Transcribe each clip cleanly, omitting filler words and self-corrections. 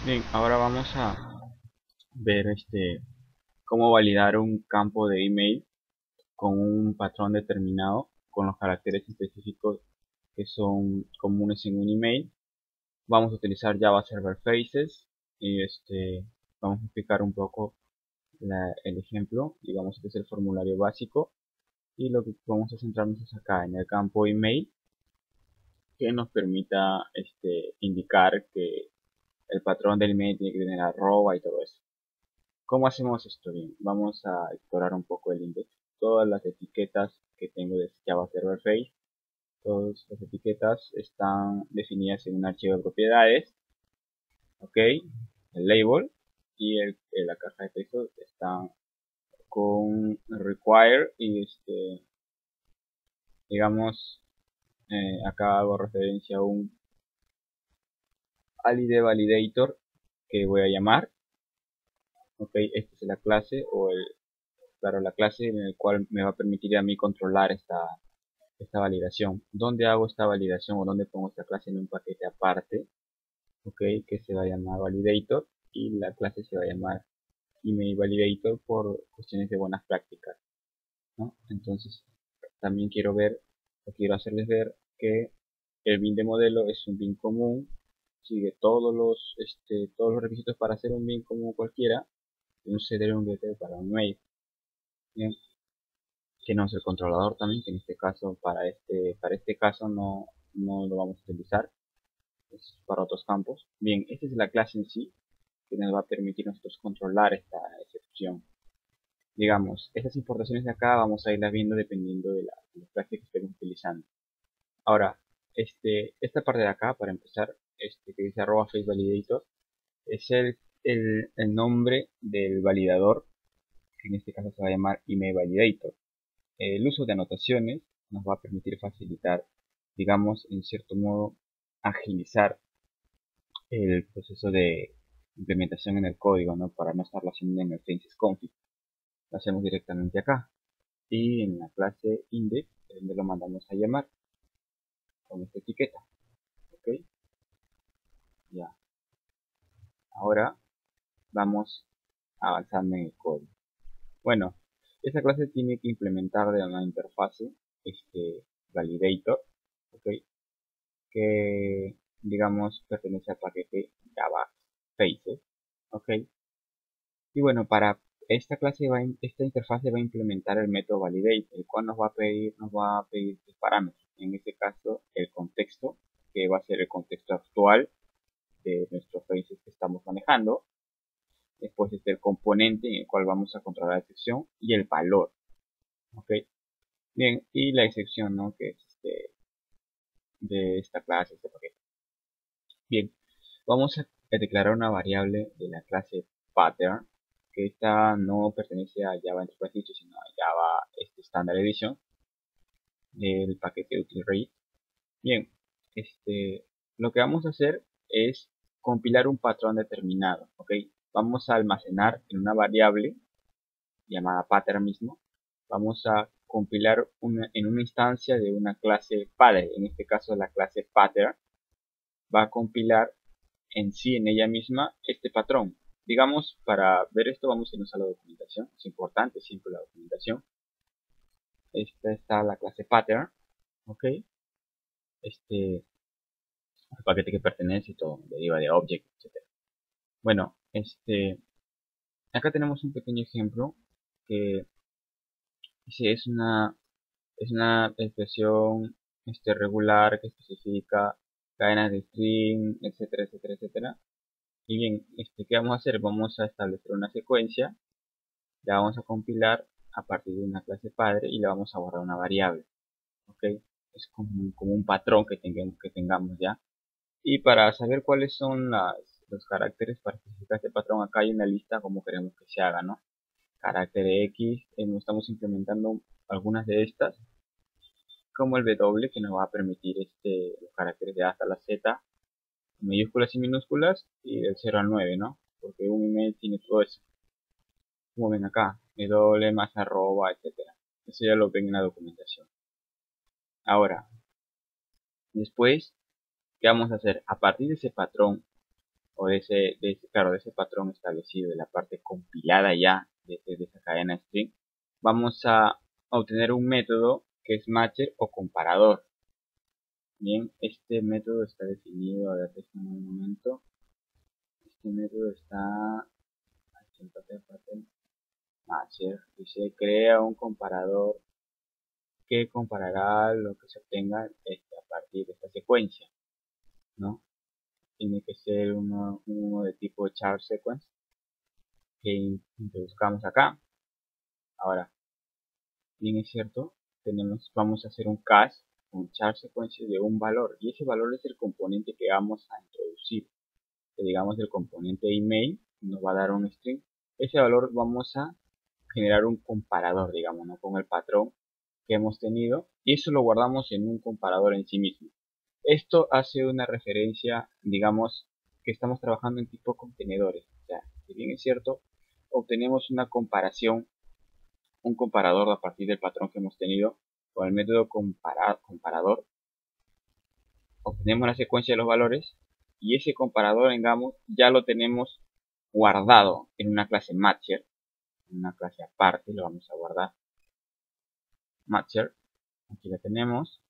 Bien, ahora vamos a ver cómo validar un campo de email con un patrón determinado con los caracteres específicos que son comunes en un email. Vamos a utilizar Java Server Faces y vamos a explicar un poco el ejemplo. Digamos, este es el formulario básico y lo que vamos a centrarnos es acá en el campo email, que nos permita indicar que el patrón del email tiene que tener arroba y todo eso. ¿Cómo hacemos esto? Bien, vamos a explorar un poco el index. Todas las etiquetas que tengo de Java Server Face, todas las etiquetas están definidas en un archivo de propiedades, ok, el label y la caja de texto están con require y digamos, acá hago referencia a un ID validator que voy a llamar, ok, esta es la clase claro, la clase en el cual me va a permitir a mí controlar esta validación. ¿Dónde hago esta validación o dónde pongo esta clase en un paquete aparte? Ok, que se va a llamar validator y la clase se va a llamar email validator por cuestiones de buenas prácticas, ¿no? Entonces, también quiero hacerles ver que el bin de modelo es un bin común, sigue todos los requisitos para hacer un bin común cualquiera, y un setter y un getter para un mail. Bien, tenemos el controlador también, que en este caso, para este caso no lo vamos a utilizar, es para otros campos. Bien, esta es la clase en sí, que nos va a permitir a nosotros controlar esta excepción. Digamos, estas importaciones de acá vamos a irlas viendo dependiendo de la clase que estemos utilizando. Ahora, esta parte de acá, para empezar, que dice arroba face validator, es el nombre del validador, que en este caso se va a llamar email validator. El uso de anotaciones nos va a permitir facilitar, digamos, en cierto modo, agilizar el proceso de implementación en el código, ¿no? Para no estarlo haciendo en el faces config. Lo hacemos directamente acá. Y en la clase index es donde lo mandamos a llamar con esta etiqueta. ¿Ok? Ya. Ahora vamos avanzando en el código. Bueno, esta clase tiene que implementar de una interfase validator, ¿ok? Que digamos pertenece al paquete Java Faces, ¿ok? Y bueno, para esta interfase va a implementar el método validate, el cual nos va a pedir tres parámetros. En este caso, el contexto, que va a ser el contexto actual de nuestros faces que estamos manejando. Después está el componente en el cual vamos a controlar la excepción y el valor, ¿ok? Bien, y la excepción, ¿no? Que es de esta clase, este paquete. Bien, vamos a declarar una variable de la clase pattern, que esta no pertenece a Java Enterprise Edition, sino a Java Standard Edition del paquete util Bien, lo que vamos a hacer es compilar un patrón determinado, ¿ok? Vamos a almacenar en una variable llamada pattern mismo, vamos a compilar en una instancia de una clase padre, en este caso la clase pattern, va a compilar en sí, en ella misma, este patrón. Digamos, para ver esto vamos a irnos a la documentación, es importante siempre la documentación. Esta está la clase pattern, ok, el paquete que pertenece y todo, deriva de object, etc. Bueno, acá tenemos un pequeño ejemplo que dice es una expresión regular que especifica cadenas de string, etcétera, etcétera, etcétera. Y bien, ¿qué vamos a hacer? Vamos a establecer una secuencia, la vamos a compilar a partir de una clase padre y le vamos a guardar una variable, ¿ok? Es como un patrón que tengamos ya. Y para saber cuáles son los caracteres para especificar este patrón, acá hay una lista como queremos que se haga, ¿no? Carácter X, estamos implementando algunas de estas, como el W, que nos va a permitir los caracteres de A hasta la Z, mayúsculas y minúsculas, y del 0 al 9, ¿no? Porque un email tiene todo eso. Como ven acá, W más arroba, etcétera. Eso ya lo ven en la documentación. Ahora, después, ¿qué vamos a hacer? A partir de ese patrón, o claro, de ese patrón establecido de la parte compilada ya de esa cadena string, vamos a obtener un método que es matcher o comparador. Bien, este método está definido, a ver, déjame un momento. Este método está aquí en matcher, dice crea un comparador que comparará lo que se obtenga a partir de esta secuencia, ¿no? Tiene que ser uno de tipo char sequence que introduzcamos acá. Ahora, bien es cierto, vamos a hacer un cast con char sequence de un valor, y ese valor es el componente que vamos a introducir. Que digamos el componente email nos va a dar un string. Ese valor vamos a generar un comparador, digamos, ¿no? Con el patrón que hemos tenido, y eso lo guardamos en un comparador en sí mismo. Esto hace una referencia, digamos, que estamos trabajando en tipo contenedores. O sea, si bien es cierto, obtenemos una comparación, un comparador a partir del patrón que hemos tenido con el método comparador. Obtenemos la secuencia de los valores y ese comparador, digamos, ya lo tenemos guardado en una clase matcher, en una clase aparte, lo vamos a guardar. Matcher, aquí la tenemos.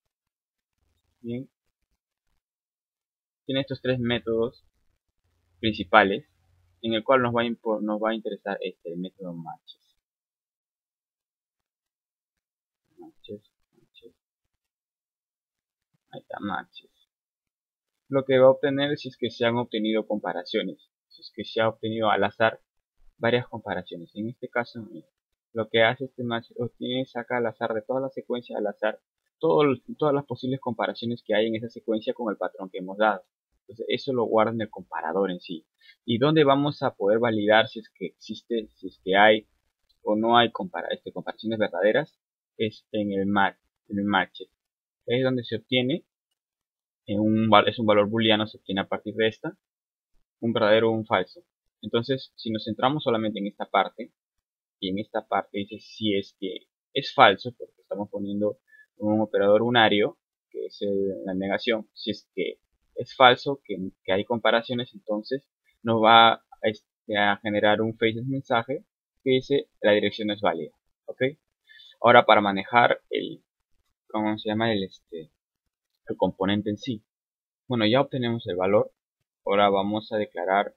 Bien, tiene estos tres métodos principales, en el cual nos va a interesar el método matches. Ahí está, matches. Lo que va a obtener si es que se han obtenido comparaciones, si es que se ha obtenido al azar varias comparaciones. En este caso, lo que hace este match obtiene, saca al azar de toda la secuencia, al azar, todas las posibles comparaciones que hay en esa secuencia con el patrón que hemos dado. Entonces, eso lo guarda en el comparador en sí. ¿Y dónde vamos a poder validar si es que existe, si es que hay o no hay comparaciones verdaderas? Es en el match. Es donde se obtiene es un valor booleano, se obtiene a partir de esta un verdadero o un falso. Entonces, si nos centramos solamente en esta parte, y en esta parte dice si es que es falso, porque estamos poniendo un operador unario, que es la negación. Si es que es falso, que hay comparaciones, entonces nos va a generar un faceless mensaje que dice la dirección no es válida. ¿Ok? Ahora, para manejar ¿cómo se llama? El componente en sí. Bueno, ya obtenemos el valor. Ahora vamos a declarar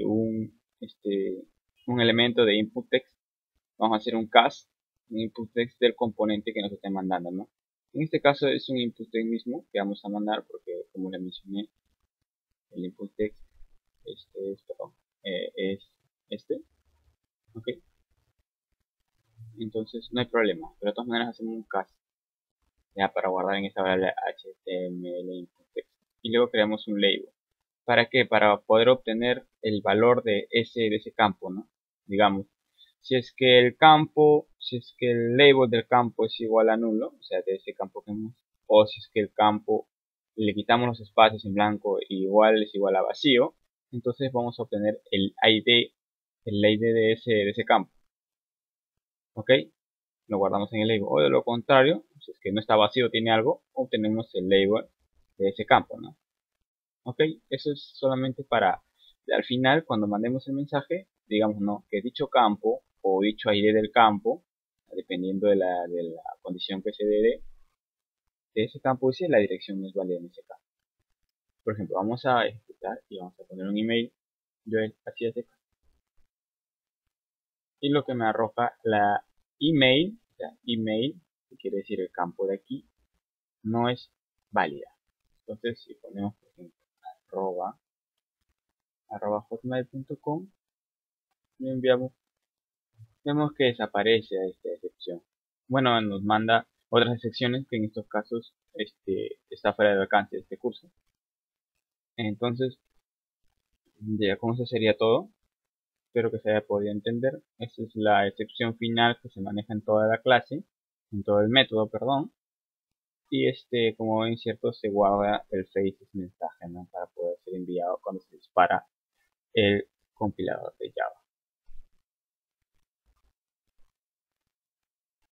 un elemento de input text. Vamos a hacer un cast, un input text del componente que nos estén mandando, ¿no? En este caso es un input text mismo que vamos a mandar porque, como le mencioné, el input text es este, ¿ok? Entonces no hay problema, pero de todas maneras hacemos un cast ya para guardar en esta variable html input text y luego creamos un label. ¿Para qué? Para poder obtener el valor de ese campo, ¿no? Digamos, si es que el label del campo es igual a nulo, o sea, de ese campo que hemos, o si es que el campo le quitamos los espacios en blanco y igual es igual a vacío, entonces vamos a obtener el ID de ese campo. ¿Ok? Lo guardamos en el label. O de lo contrario, si es que no está vacío, tiene algo, obtenemos el label de ese campo, ¿no? Ok, eso es solamente para al final, cuando mandemos el mensaje, digamos, ¿no? Que dicho campo o dicho ID del campo, dependiendo de la condición que se dé de ese campo, dice la dirección no es válida en ese caso. Por ejemplo, vamos a ejecutar y vamos a poner un email, Joel García Seca, y lo que me arroja la email, o sea, email, que quiere decir el campo de aquí, no es válida. Entonces, si ponemos, por ejemplo, hotmail.com y enviamos, vemos que desaparece esta excepción. Bueno, nos manda otras excepciones que en estos casos está fuera del alcance de este curso. Entonces, ya con eso sería todo. Espero que se haya podido entender. Esta es la excepción final que se maneja en toda la clase, en todo el método, perdón. Y como ven, cierto, se guarda el faceless mensaje, ¿no? Para poder ser enviado cuando se dispara el compilador de Java.